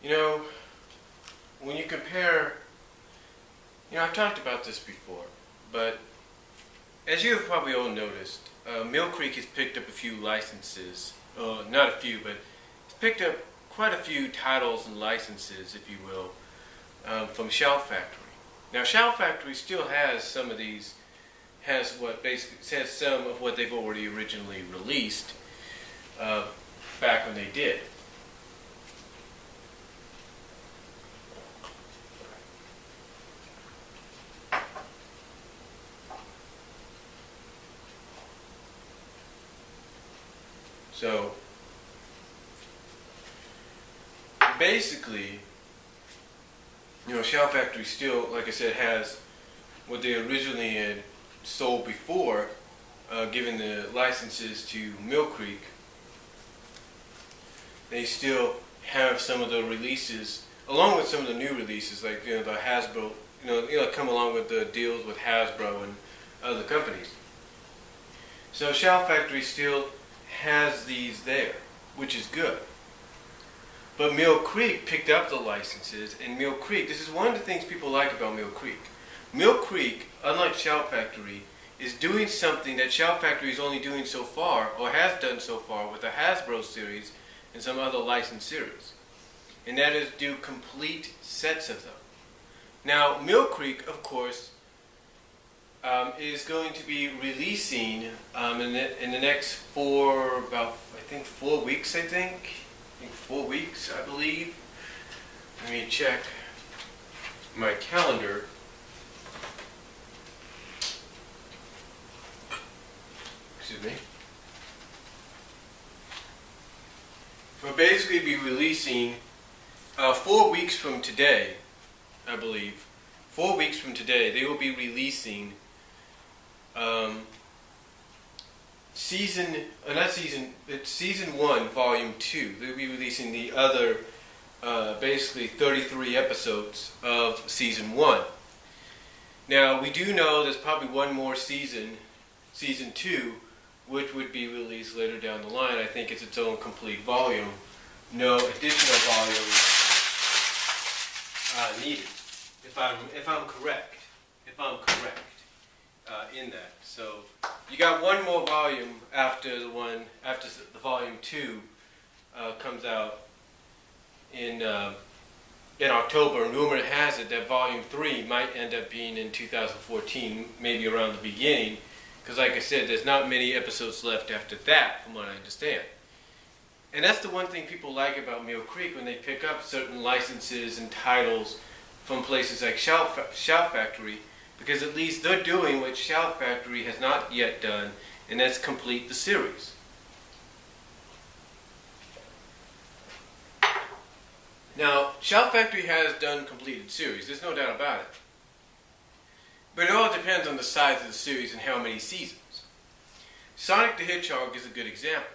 You know, when you compare, I've talked about this before, but as you have probably all noticed, Mill Creek has picked up a few licenses, not a few, but it's picked up quite a few titles and licenses, if you will, from Shout Factory. Now, Shout Factory still has some of these, has some of what they've already originally released back when they did. So, basically, Shout Factory still, like I said, has what they originally had sold before, given the licenses to Mill Creek. They still have some of the releases, along with some of the new releases, like the Hasbro, come along with the deals with Hasbro and other companies. So Shout Factory still has these there, which is good. But Mill Creek picked up the licenses, and Mill Creek, this is one of the things people like about Mill Creek. Mill Creek, unlike Shout Factory, is doing something that Shout Factory is only doing so far, or has done so far, with the Hasbro series and some other licensed series. And that is do complete sets of them. Now, Mill Creek, of course, is going to be releasing in the next 4 weeks, I think 4 weeks, I believe. Let me check my calendar. Excuse me. We'll basically be releasing 4 weeks from today, I believe. 4 weeks from today, they will be releasing season 1, volume 2. They'll be releasing the other, basically 33 episodes of season 1. Now, we do know there's probably one more season 2, which would be released later down the line. I think it's its own complete volume. No additional volumes needed. If I'm correct in that. So you got one more volume after the volume 2 comes out in October. And rumor has it that volume 3 might end up being in 2014, maybe around the beginning, because like I said, there's not many episodes left after that, from what I understand. And that's the one thing people like about Mill Creek when they pick up certain licenses and titles from places like Shout Factory, because at least they're doing what Shout Factory has not yet done, and that's complete the series. Now, Shout Factory has done completed series, there's no doubt about it. But it all depends on the size of the series and how many seasons. Sonic the Hedgehog is a good example.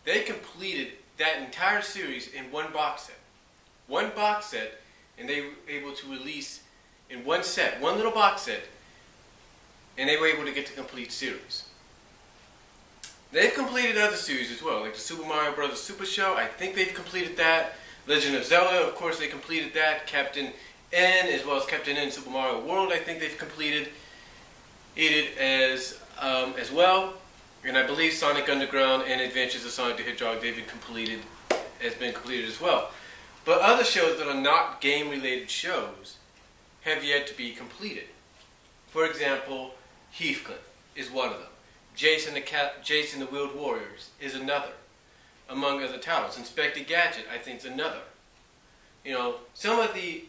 They completed that entire series in one box set. One box set, and they were able to release in one set, one little box set, and they were able to get the complete series. They've completed other series as well, like the Super Mario Bros. Super Show. I think they've completed that. Legend of Zelda, of course, they completed that. Captain N, as well as Captain N Super Mario World, I think they've completed it as well. And I believe Sonic Underground and Adventures of Sonic the Hedgehog, has been completed as well. But other shows that are not game-related shows have yet to be completed. For example, Heathcliff is one of them. Jason the Wheeled Warriors is another, among other titles. Inspector Gadget, I think, is another. Some of the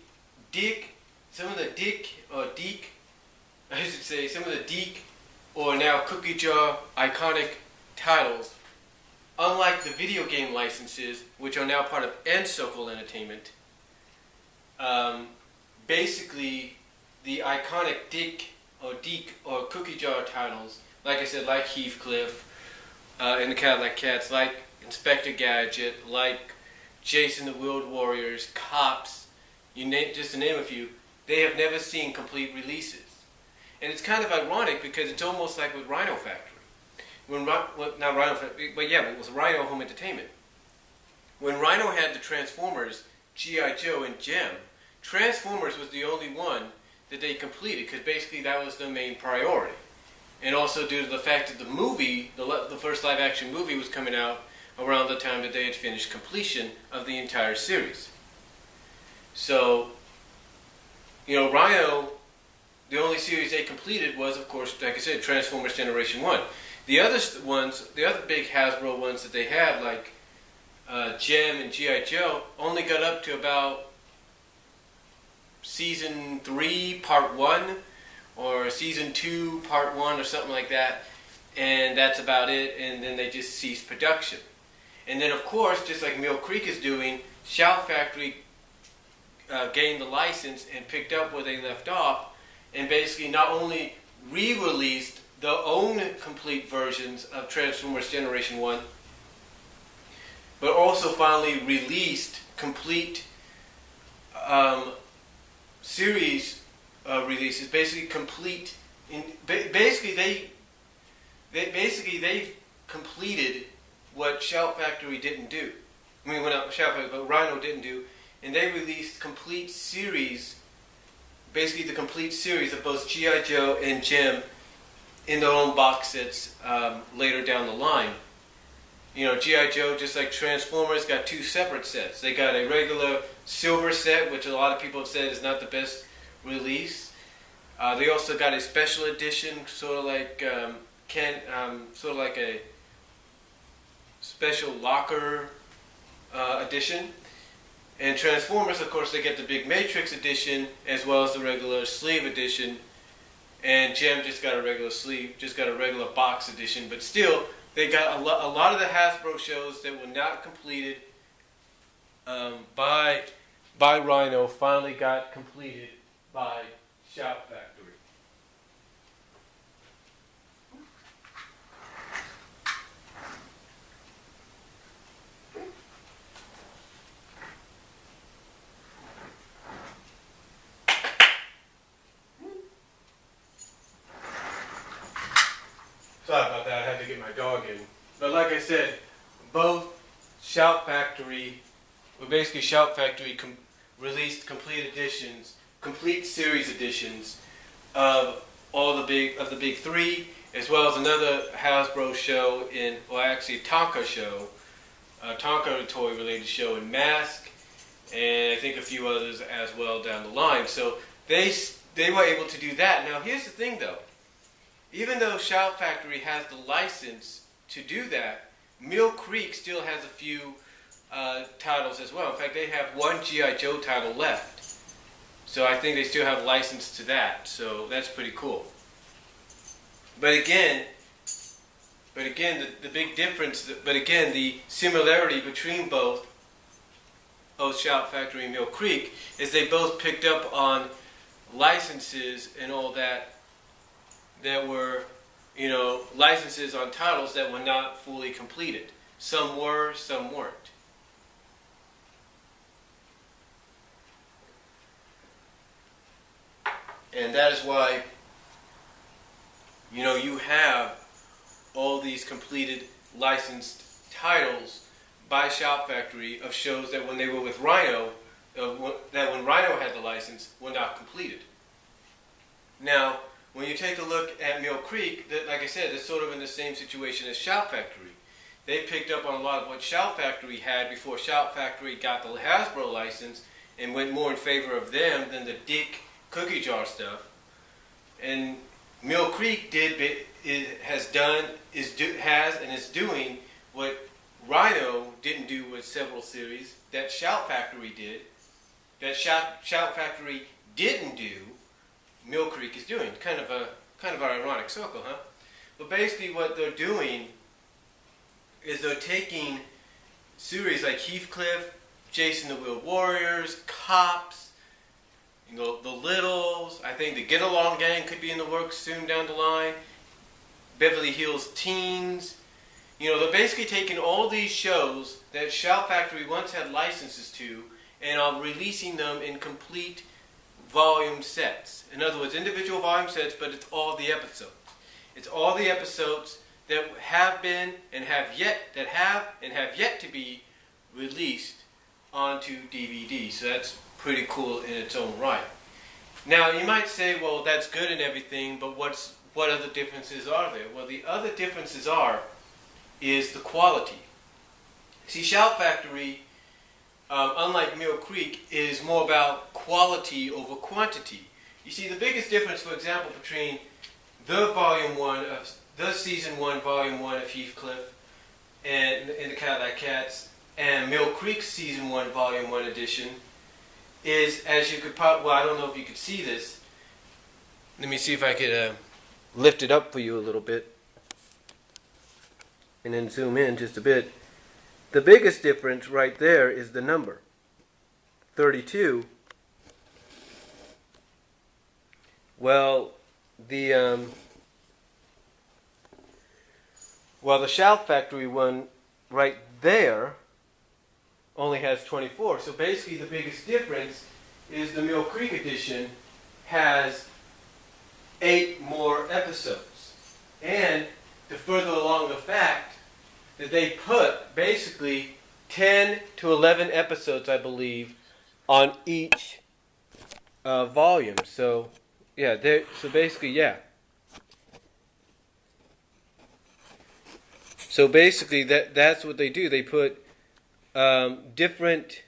Deke or now Cookie Jar iconic titles, unlike the video game licenses, which are now part of N-Circle Entertainment, basically the iconic Deke or Cookie Jar titles, like I said, like Heathcliff and the Cadillac Cats, like Inspector Gadget, like Jason the Wheeled Warriors, Cops, just to name a few, they have never seen complete releases. And it's kind of ironic because it's almost like with Rhino Factory. Not Rhino Factory, but yeah, it was Rhino Home Entertainment. When Rhino had the Transformers G.I. Joe and Gem, Transformers was the only one that they completed, because basically that was the main priority. And also due to the fact that the movie, the first live-action movie, was coming out around the time that they had finished completion of the entire series. So, Rhino, the only series they completed was, of course, like I said, Transformers Generation 1. The other big Hasbro ones that they had, like Gem and G.I. Joe, only got up to about Season 3, Part 1, or Season 2, Part 1, or something like that. And that's about it, and then they just ceased production. And then, of course, just like Mill Creek is doing, Shout Factory gained the license and picked up where they left off, and basically not only re-released their own complete versions of Transformers Generation 1, but also finally released complete series releases, basically complete. Basically, they completed what Shout Factory didn't do. I mean, not Shout Factory, but Rhino didn't do, and they released complete series. Basically, the complete series of both G.I. Joe and Gem in their own box sets later down the line. G.I. Joe, just like Transformers, got two separate sets. They got a regular silver set, which a lot of people have said is not the best release. They also got a special edition, sort of like a special locker edition. And Transformers, of course, they get the big Matrix edition as well as the regular sleeve edition. And Gem just got a regular sleeve, just got a regular box edition. But still, they got a lot of the Hasbro shows that were not completed by Rhino finally got completed by Shout Factory. Sorry about that, I had to get my dog in. But like I said, both Shout Factory released complete editions, complete series editions of all the big three, as well as another Hasbro show Tonka toy related show in Mask, and I think a few others as well down the line. So they were able to do that. Now here's the thing though. Even though Shout Factory has the license to do that, Mill Creek still has a few titles as well. In fact, they have one G.I. Joe title left. So I think they still have license to that. So that's pretty cool. But again, the big difference, the similarity between both Shout Factory and Mill Creek is they both picked up on licenses and all that were, licenses on titles that were not fully completed. Some were, some weren't. And that is why, you have all these completed licensed titles by Shout Factory of shows that when they were with Rhino, that when Rhino had the license, were not completed. Now, when you take a look at Mill Creek, like I said, it's sort of in the same situation as Shout Factory. They picked up on a lot of what Shout Factory had before Shout Factory got the Hasbro license and went more in favor of them than the Dick cookie jar stuff. And Mill Creek is doing what Rhino didn't do with several series that Shout Factory did. That Shout Factory didn't do, Mill Creek is doing. Kind of an ironic circle, huh? But basically what they're doing is they're taking series like Heathcliff, Jason the Wheel Warriors, Cops, the Littles. I think the Get Along Gang could be in the works soon down the line. Beverly Hills Teens. They're basically taking all these shows that Shout Factory once had licenses to and are releasing them in complete volume sets. In other words, individual volume sets, but it's all the episodes. It's all the episodes that have been and have yet to be released onto DVD. So that's pretty cool in its own right. Now you might say, well, that's good and everything, but what other differences are there? Well, the other differences is the quality. See, Shout Factory, unlike Mill Creek, is more about quality over quantity. You see, the biggest difference, for example, between the season 1, volume 1 of Heathcliff and the Cadillac Cats and Mill Creek's season 1, volume 1 edition is, as you could probably, well, I don't know if you could see this. Let me see if I could lift it up for you a little bit and then zoom in just a bit. The biggest difference right there is the number 32. Well, the Shout Factory one right there only has 24. So basically the biggest difference is the Mill Creek edition has 8 more episodes. And to further along the fact that they put basically 10 to 11 episodes, I believe, on each volume. So yeah, so basically, yeah. So basically, that's what they do. They put different.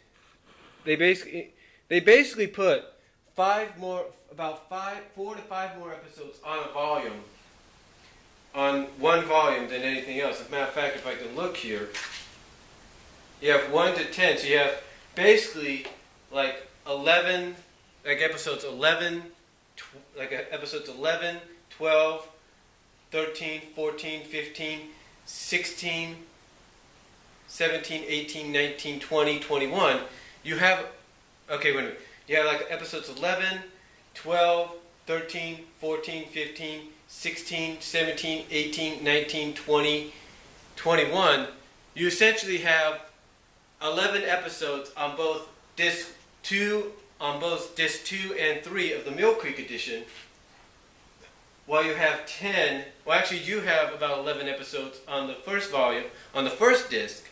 They basically put 4 to 5 more episodes on a volume, on one volume than anything else. As a matter of fact, if I can look here, you have 1 to 10. So you have basically like 11, like episodes 11, episodes 11, 12, 13, 14, 15. 16, 17, 18, 19, 20, 21, you have, okay, wait a minute. You have like episodes 11, 12, 13, 14, 15, 16, 17, 18, 19, 20, 21. You essentially have 11 episodes on both disc 2 and 3 of the Mill Creek edition, while you have 10, well actually you have about 11 episodes on the first volume, on the first disc.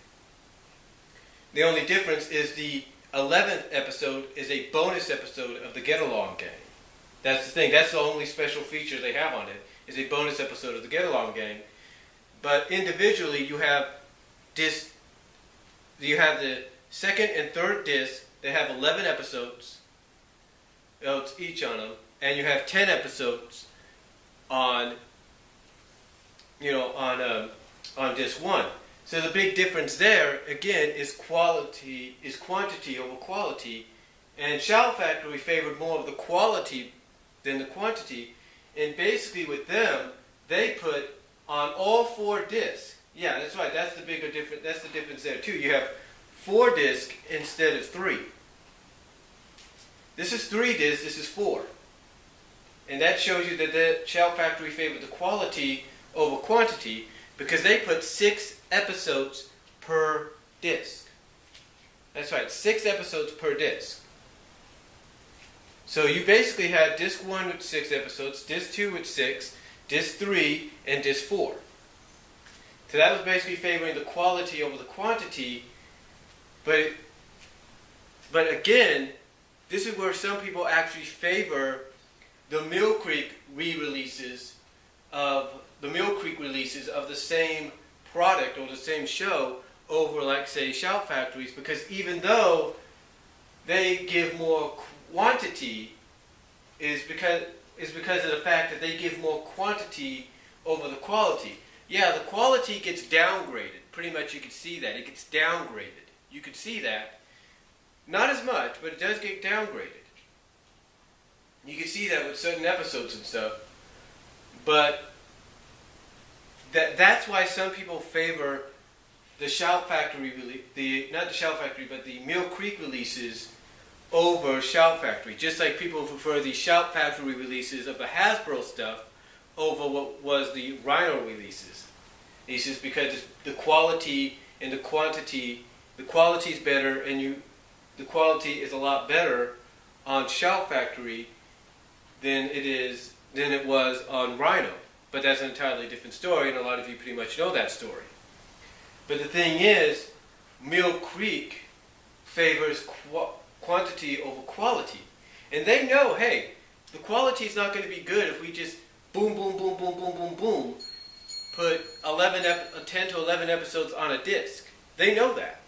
The only difference is the 11th episode is a bonus episode of the Get Along Gang. That's the thing, that's the only special feature they have on it, is a bonus episode of the Get Along Gang. But individually you have the second and third disc, they have 11 episodes each on them, and you have 10 episodes on disc 1. So the big difference there again is quantity over quality, and Shout Factory favored more of the quality than the quantity, and basically with them they put on all 4 discs. Yeah, that's right. That's the bigger difference. That's the difference there too. You have 4 discs instead of 3. This is 3 discs. This is 4. And that shows you that the Shout Factory favored the quality over quantity because they put 6 episodes per disc. That's right, 6 episodes per disc. So you basically had disc 1 with 6 episodes, disc 2 with 6, disc 3, and disc 4. So that was basically favoring the quality over the quantity. But again, this is where some people actually favor the Mill Creek releases of the same product or the same show over, like, say, Shout Factories, because even though they give more quantity, is because of the fact that they give more quantity over the quality. Yeah, the quality gets downgraded. Pretty much you can see that. It gets downgraded. You can see that. Not as much, but it does get downgraded. You can see that with certain episodes and stuff. But that's why some people favor the Shout Factory not the Shout Factory, but the Mill Creek releases over Shout Factory. Just like people prefer the Shout Factory releases of the Hasbro stuff over what was the Rhino releases. It's just because the quality and the quantity, the quality is better, and the quality is a lot better on Shout Factory than it was on Rhino. But that's an entirely different story, and a lot of you pretty much know that story. But the thing is, Mill Creek favors quantity over quality. And they know, hey, the quality is not going to be good if we just boom, boom, boom, boom, boom, boom, boom, put 10 to 11 episodes on a disc. They know that.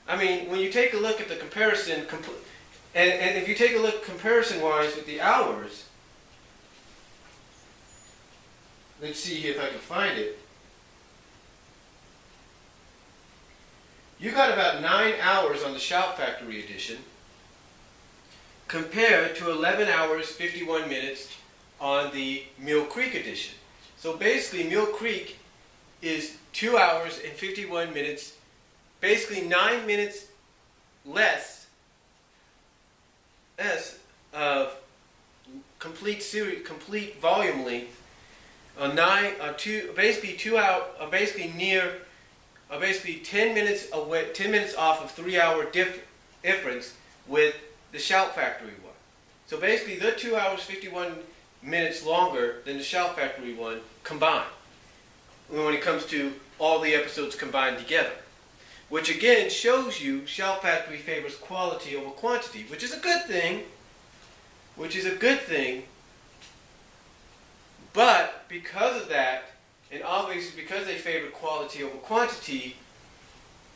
I mean, when you take a look at the comparison, and if you take a look comparison-wise with the hours, let's see here if I can find it. You got about 9 hours on the Shout Factory edition compared to 11 hours, 51 minutes on the Mill Creek edition. So basically, Mill Creek is 2 hours and 51 minutes, basically 9 minutes less of complete series, complete volume length. Basically 10 minutes away, 10 minutes off of 3 hour difference with the Shout Factory one. So basically, they're 2 hours 51 minutes longer than the Shout Factory one combined, when it comes to all the episodes combined together. Which again shows you Shout Factory favors quality over quantity, which is a good thing. But because of that, and obviously because they favor quality over quantity,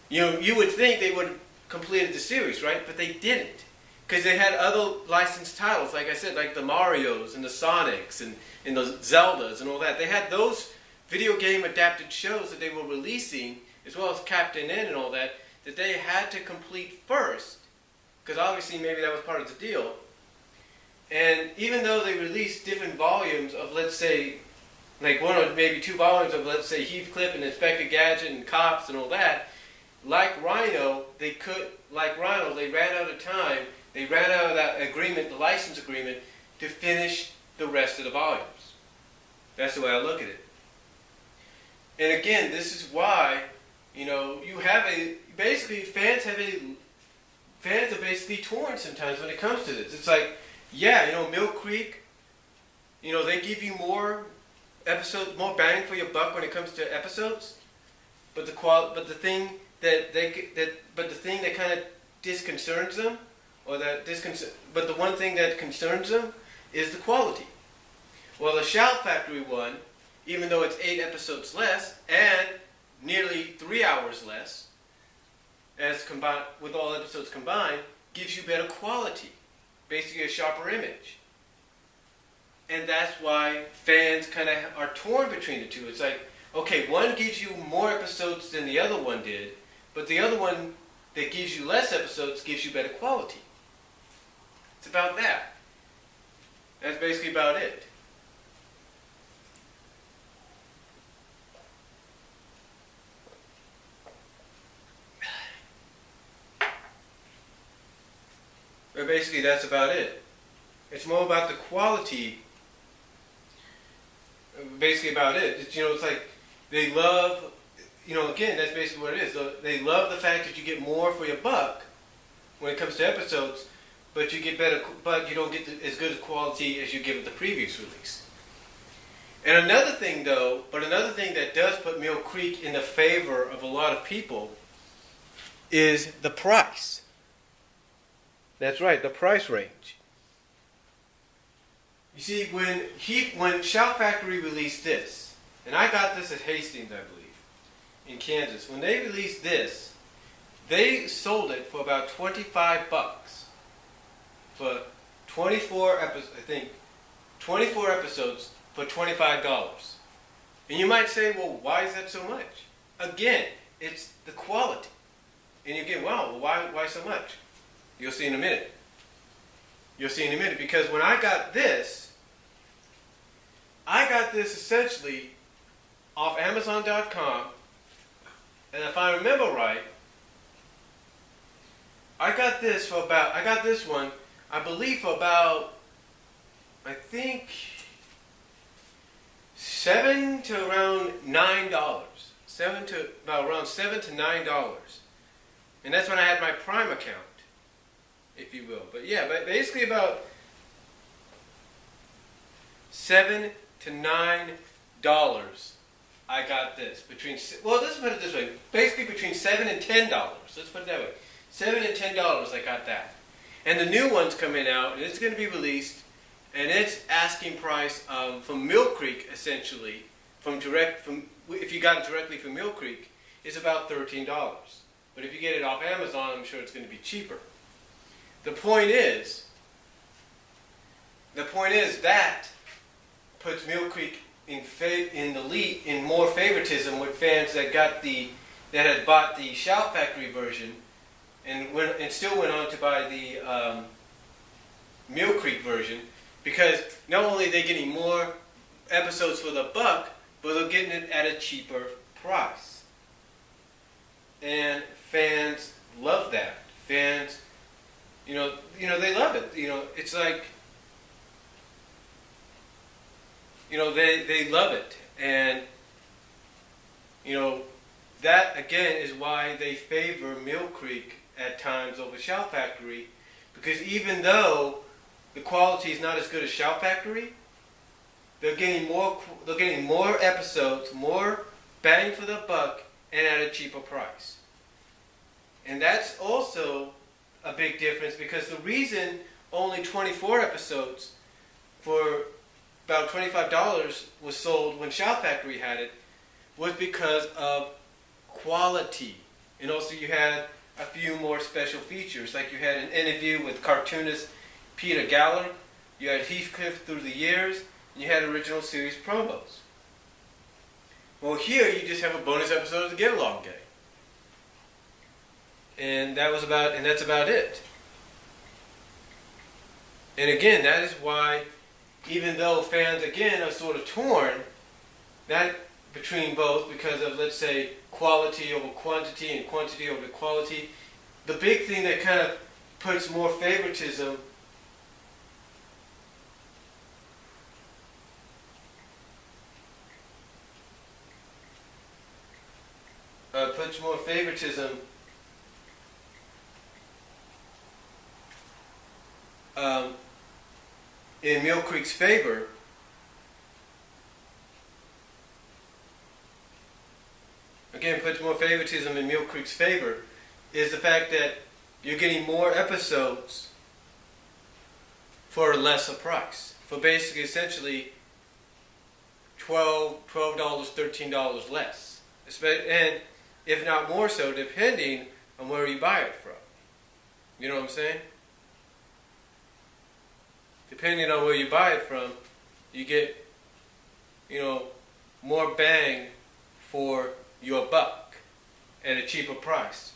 you would think they would have completed the series, right? But they didn't. Because they had other licensed titles, like I said, like the Marios and the Sonics and the Zeldas and all that. They had those video game adapted shows that they were releasing, as well as Captain N and all that, that they had to complete first, because obviously maybe that was part of the deal. And even though they released different volumes of, let's say, like one or maybe 2 volumes of, let's say, Heathcliff and Inspector Gadget and Cops and all that, like Rhino, they ran out of time. They ran out of that agreement, the license agreement, to finish the rest of the volumes. That's the way I look at it. And again, this is why, you have fans are basically torn sometimes when it comes to this. It's like, Mill Creek, they give you more episodes, more bang for your buck when it comes to episodes, but the thing that kind of disconcerts them, but the one thing that concerns them is the quality. Well, the Shout Factory one, even though it's 8 episodes less and nearly 3 hours less, as combined with all episodes combined, gives you better quality, basically a sharper image. And that's why fans kind of are torn between the two. It's like, okay, one gives you more episodes than the other one did, but the other one that gives you less episodes gives you better quality. It's about that. That's basically about it. But basically, that's about it. It's more about the quality. Basically about it. It's like they love, again, that's basically what it is. They love the fact that you get more for your buck when it comes to episodes, but you get better, but you don't get as good a quality as you get with the previous release. And another thing that does put Mill Creek in the favor of a lot of people is the price. That's right, the price range. You see, when Shout Factory released this, and I got this at Hastings, I believe, in Kansas. When they released this, they sold it for about $25 for 24 episodes. I think 24 episodes for $25. And you might say, well, why is that so much? Again, it's the quality. And you get, wow, well, why so much? You'll see in a minute. Because when I got this essentially off Amazon.com, and if I remember right, I got this one, I believe for about, I think, $7 to around $9. $7 to $9. And that's when I had my Prime account, if you will. But yeah, but basically about $7 to $9 I got this. Let's put it this way. Basically between $7 and $10. Let's put it that way. $7 and $10, I got that. And the new one's coming out, and it's going to be released, and its asking price from Mill Creek, essentially, if you got it directly from Mill Creek, is about $13. But if you get it off Amazon, I'm sure it's going to be cheaper. The point is that puts Mill Creek in the lead, in more favoritism with fans that had bought the Shout Factory version and still went on to buy the Mill Creek version, because not only are they getting more episodes for the buck, but they're getting it at a cheaper price. And fans love that. Fans, they love it. It's like, they love it. And, that again is why they favor Mill Creek at times over Shout Factory, because even though the quality is not as good as Shout Factory, they're getting more episodes, more bang for the buck, and at a cheaper price. And that's also a big difference, because the reason only 24 episodes for about $25 was sold when Shout Factory had it was because of quality. And also you had a few more special features, like you had an interview with cartoonist Peter Galler, you had Heathcliff through the years, and you had original series promos. Well, here you just have a bonus episode of the Get Along Gang. And that's about it. And again, that is why, even though fans again are sort of torn, that between both, because of, let's say, quality over quantity and quantity over quality, the big thing that kind of puts more favoritism in Mill Creek's favor is the fact that you're getting more episodes for a lesser price, for basically essentially $12, $13 less, and if not more so, depending on where you buy it from. You know what I'm saying? Depending on where you buy it from, you get, more bang for your buck at a cheaper price.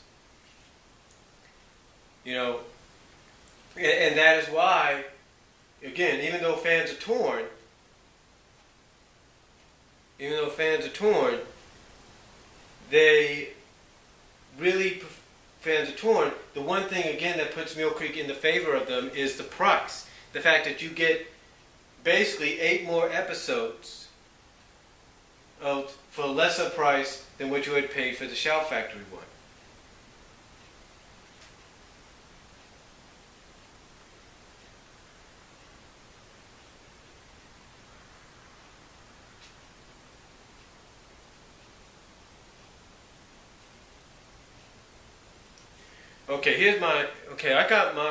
And that is why, again, even though fans are torn, the one thing, again, that puts Mill Creek in the favor of them is the price. The fact that you get basically 8 more episodes for a lesser price than what you had paid for the Shout Factory one.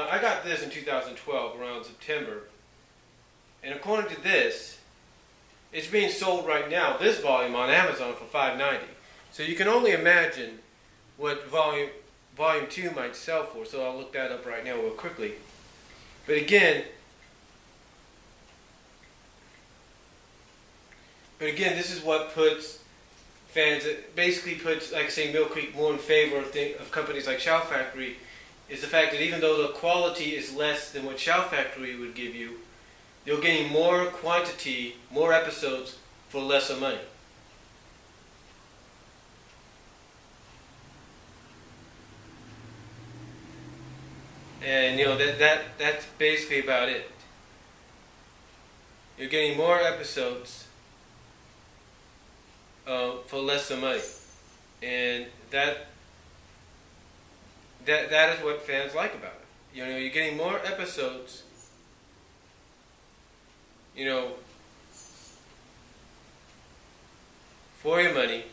I got this in 2012 around September, and according to this, it's being sold right now, this volume, on Amazon for $5.90. So you can only imagine what volume 2 might sell for. So I'll look that up right now real quickly. But again, this is what puts fans, basically puts, like say, Mill Creek more in favor of companies like Shout Factory, is the fact that even though the quality is less than what Shout Factory would give you, they're getting more quantity, more episodes for lesser money. And that's basically about it. You're getting more episodes for lesser money, and that is what fans like about it. You're getting more episodes, for your money,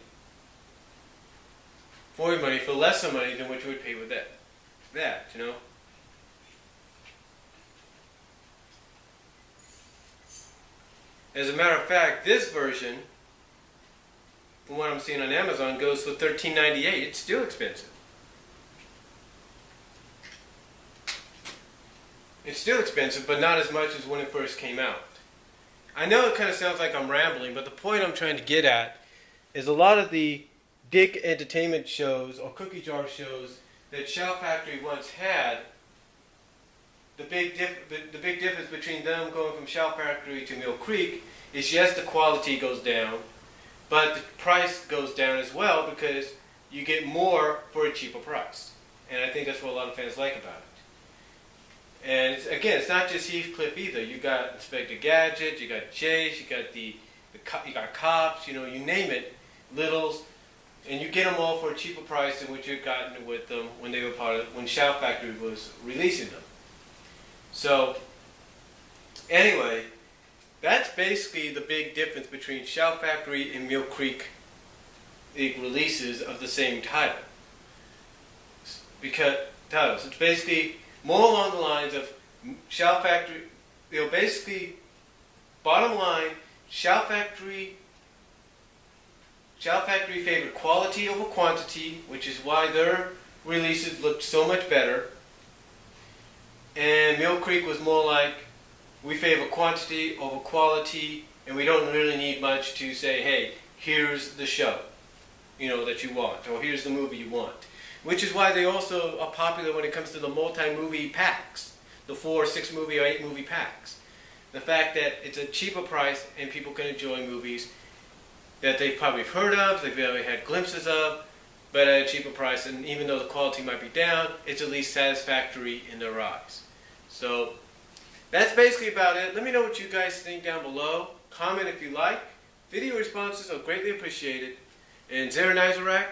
for lesser money than what you would pay with that. that, you know. As a matter of fact, this version, from what I'm seeing on Amazon, goes for $13.98. It's still expensive. It's still expensive, but not as much as when it first came out. I know it kind of sounds like I'm rambling, but the point I'm trying to get at is a lot of the Dick Entertainment shows or cookie jar shows that Shout Factory once had, the big difference between them going from Shout Factory to Mill Creek is, yes, the quality goes down, but the price goes down as well because you get more for a cheaper price. And I think that's what a lot of fans like about it. And again, it's not just Heathcliff either. You got Inspector Gadget, you got Chase, you got you got cops, you know, you name it, Littles, and you get them all for a cheaper price than what you've gotten with them when they were when Shout Factory was releasing them. So, anyway, that's basically the big difference between Shout Factory and Mill Creek releases of the same title. Because it's basically more along the lines of Shout Factory. You know, basically, bottom line, Shout Factory favored quality over quantity, which is why their releases looked so much better. And Mill Creek was more like, we favor quantity over quality, and we don't really need much to say, hey, here's the show, you know, that you want, or here's the movie you want. Which is why they also are popular when it comes to the multi-movie packs, the 4, 6 movie, or 8 movie packs. The fact that it's a cheaper price and people can enjoy movies that they've probably heard of, they've already had glimpses of, but at a cheaper price, and even though the quality might be down, it's at least satisfactory in their eyes. So, that's basically about it. Let me know what you guys think down below. Comment if you like. Video responses are greatly appreciated. And Zeranizarak,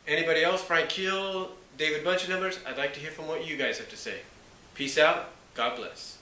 anybody else, Frank Keel, David Bunch of Numbers, I'd like to hear from what you guys have to say. Peace out. God bless.